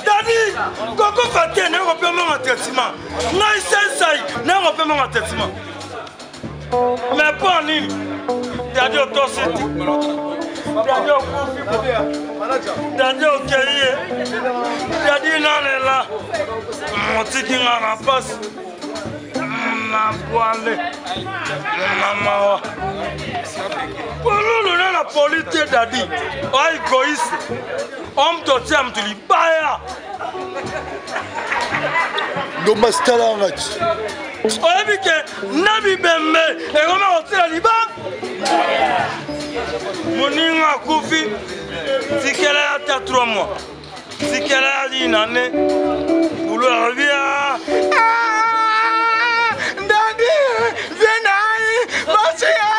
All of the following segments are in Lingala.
Dadi, Coco Faté, n'est pas mon traitement. N'a sensei, n'est pas mon traitement. Mais pas ni. Dadi au tosseti. Dadi au coffee. Dadi au cahier. Dadi n'en est là. Mon tiki n'en passe. Na boale. Maman. Pour nous, la politique Dadi. Oh, égoïste. Homme de tiam tu libaya. Domastala ngati. Oyebi ke nabi bembe e goma otela liba. Moninga kufi. Tikela ya ta 3 mois. Tikela ya une année. Boulot revient. Dadi, venai, Masia.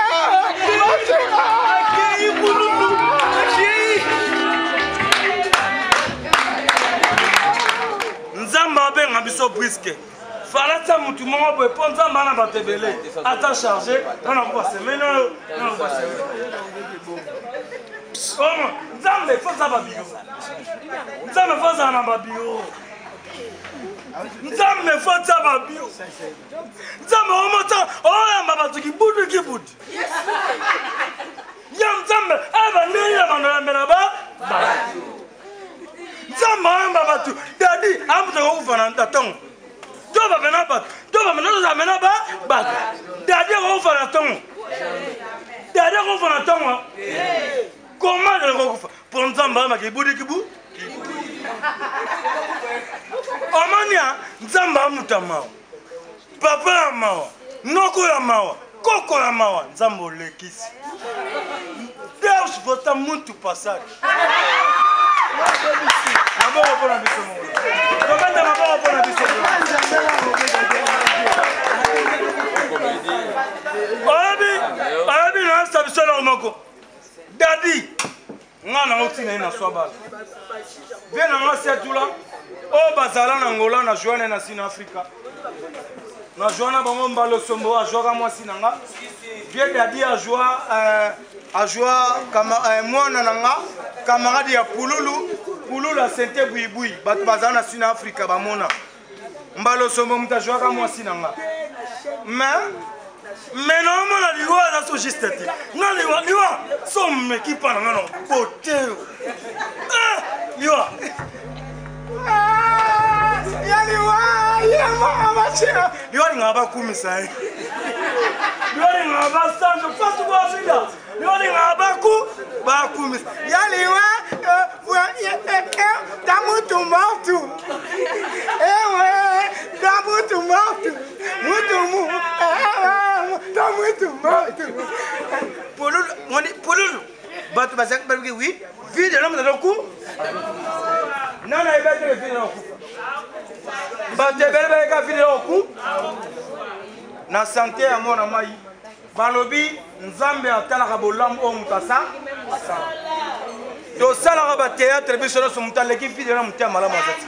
Nzamba benga biso brisque. Fala ta mutu mongo boy ponza mana batebele. Ata chargé, on a quoi semaine, on va semaine. Oh, Nzambe foza ba bio. Nzambe foza na ba bio. Nzambe foza ba bio. Nzambe omota, oya mabatu ki budu. Ya Nzambe aba nenya bana mbela ba. Nzambe mabatu, dadi amuta ko fana ntatong. Doba mena bat, doba mena mena ba. Dadi ko fana tong. Dadi ko fana tong. Comment je ko fa? Pour Nzambe ma ki budu kibu. Omania Nzambe amuta mawa. Papa ya mawa, noko ya mawa, koko ya mawa, Nzambe olekisi. Deus vota muito passado. Maboko pona biso mo. Tokanda maboko pona biso. Oyabi na sa biso la moko. Dadi, ngana otina na swabala. Vena ngasi tula. O bazala na Angola na joana na Sina Africa. Na joana bango mbalo sombo a joga mwasi nanga. Vie dadi a joa mwana nanga camarade ya Pululu a sente buibui batu bazala na Sina Africa bamona. Mbalo sombo muta joga mwasi nanga. Mais non, la liwa la so juste. Non liwa so me ki pa nanga no pote. Liwa. Ya liwa ngaba kumisa. Liwa ngaba sanjo fatu kwa fida. Liwa ngaba ba kumisa. Ya liwa damutu mortu. Damutu mortu. Mutu damutu mortu. Polulu. Batu bazak baruki oui. Vide l'homme dans le cou. Non, il va être vide dans le cou. Batu belle ka vide dans le cou. Na santé à mon amai. Balobi Nzambe atalaka bolam o mutasa. Do sala ba théâtre biso na sumuta l'équipe vide na mutia mala mazati.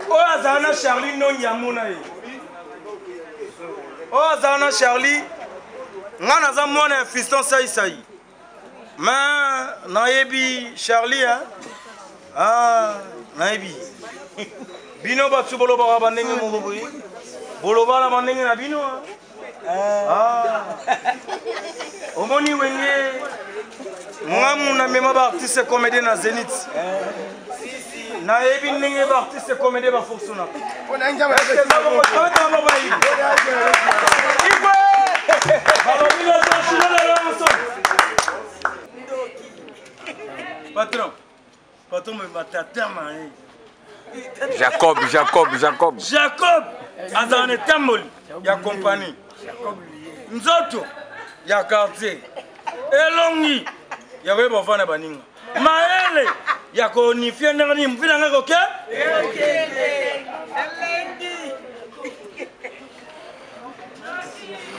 O azana Charlie no yamuna yi. O azana Charlie ngana za mwana fiston sai. Mais naebi Charlie hein. Ah, naebi. Bino batsu boloba bandenge mo boyi. Boloba la bandenge na bino. Ah. Omoni wenge ngamu na mema ba artiste comédien na Zénith. Na ebi ndenge ba artiste comédien ba Fortuna. Ona njama ba ba yi. Igwe. Balobino tashina la ransom. Patron me batata mari. Jacob. Jacob azane tamboli ya compagnie. Nzoto ya quartier. Elongi ya webo fana baninga. Maele ya ko nifia ndani mvila ngako ke? Elengi.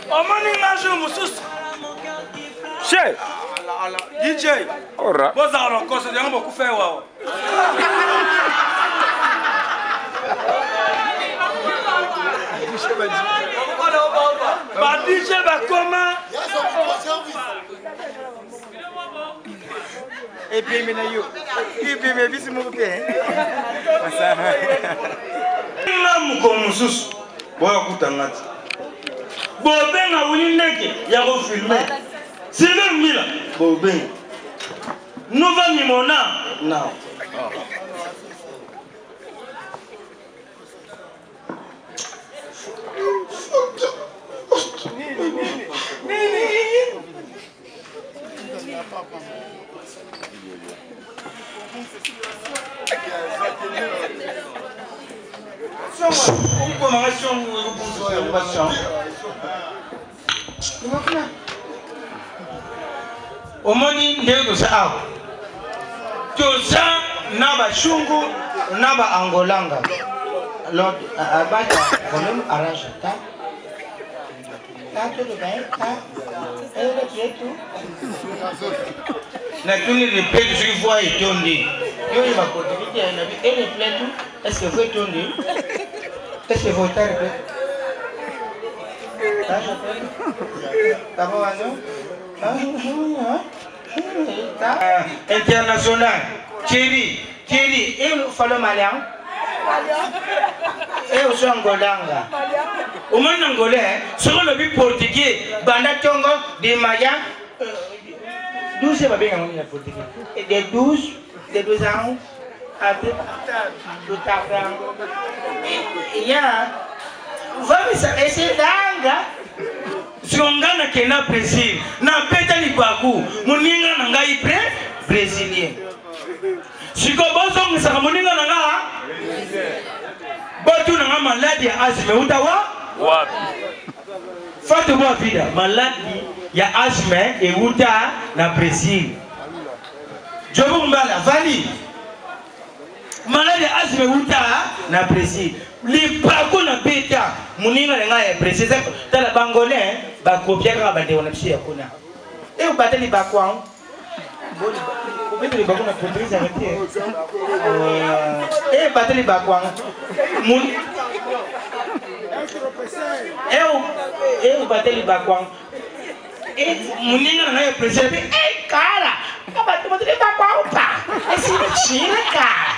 Omani ngajo mususu. Che. DJ. Ora. Boza rokoso yango bokufa wao. Ba DJ ba koma. Et puis, mais yo. Et puis, mais bisi mon père. Namu comme sus. Boya kutangati. Bobenga wini ndeke ya ko filmer. Sylvain Mila. Bobenga. Nova Mimona. Non. Omoni ndego sa awo. Toza naba shungu naba angolanga. Lord abata volume arrange ta. Ta tudo bem, tá? Eu daqui tu. Na tuni repete ce qu'il faut et tondi. Yo il va continuer à nabi et le plein tout. Est-ce que faut tondi? Est-ce que faut répéter? Tá já tá bom tá? International. Thierry, eu falo malhão. Eu sou angolanga. O mano angolais, só le bi portugais, banda tongo de maya. 12 va bien en portugais. Et de 12 ans après tout après. Il y a vamos esse danga. Siongana kena Brésil. Na peta ni baku. Muninga na ngai brésilien. Siko bozo ngisa muninga na nga. Batu na maladi ya asthme utawa? Wapi? Fatu bwa vida maladi ya asthme euta na Brésil. Jobu mbala vali. Maladi ya asthme euta na Brésil. Li baku na beta muninga na nga ya Brésil. Tala bangolais ba kopia ka ba deona psia kuna. E o bateli ba kwao. Boli ba kuna produire avec e bateli ba kwao. Mun eu bateli ba kwao. E muninga na ya Brésil. E cara, bateli ba kwao pa. Esse mentira, cara.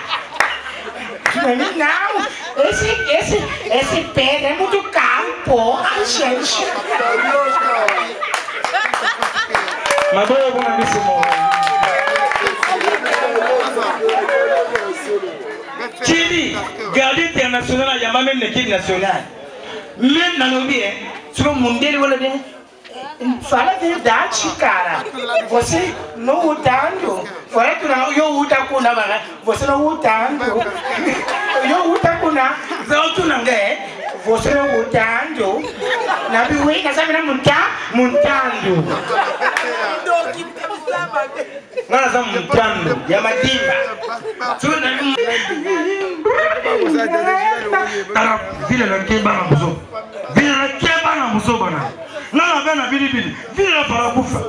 Não, esse pé é muito caro, porra, gente. Mas eu vou na missa Chili, garde international, il y a même l'équipe nationale. Même dans nos vies, sur le monde, fala a verdade, cara. Você não lutando. Fala que não, eu luto com nada. Você não lutando. Eu luto com nada. Você não quer. Você não lutando. Na biwinha, sabe na montando. Nós estamos montando. E a madinha. Vila não quebra na busão. Vila não quebra na busão, bana. Não, não, Bilibili. Vila para kufa.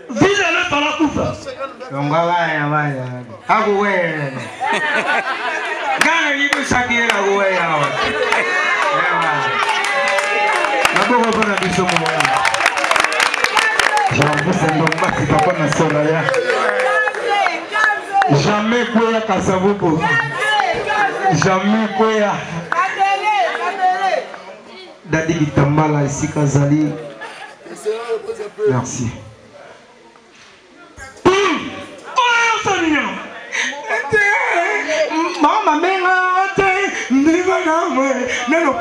Vila para kufa. Ngawaya, waya. Aguwe. Gana yibu sakira aguwe yawa. Yawa. Nako bana bisomo. J'en ndo basi papa na sola ya. Jamais quoi Kasavubu. Jamais quoi. Dadi Kitambala ici Kazali. Merci. Mama menga te ndiva na mwe neno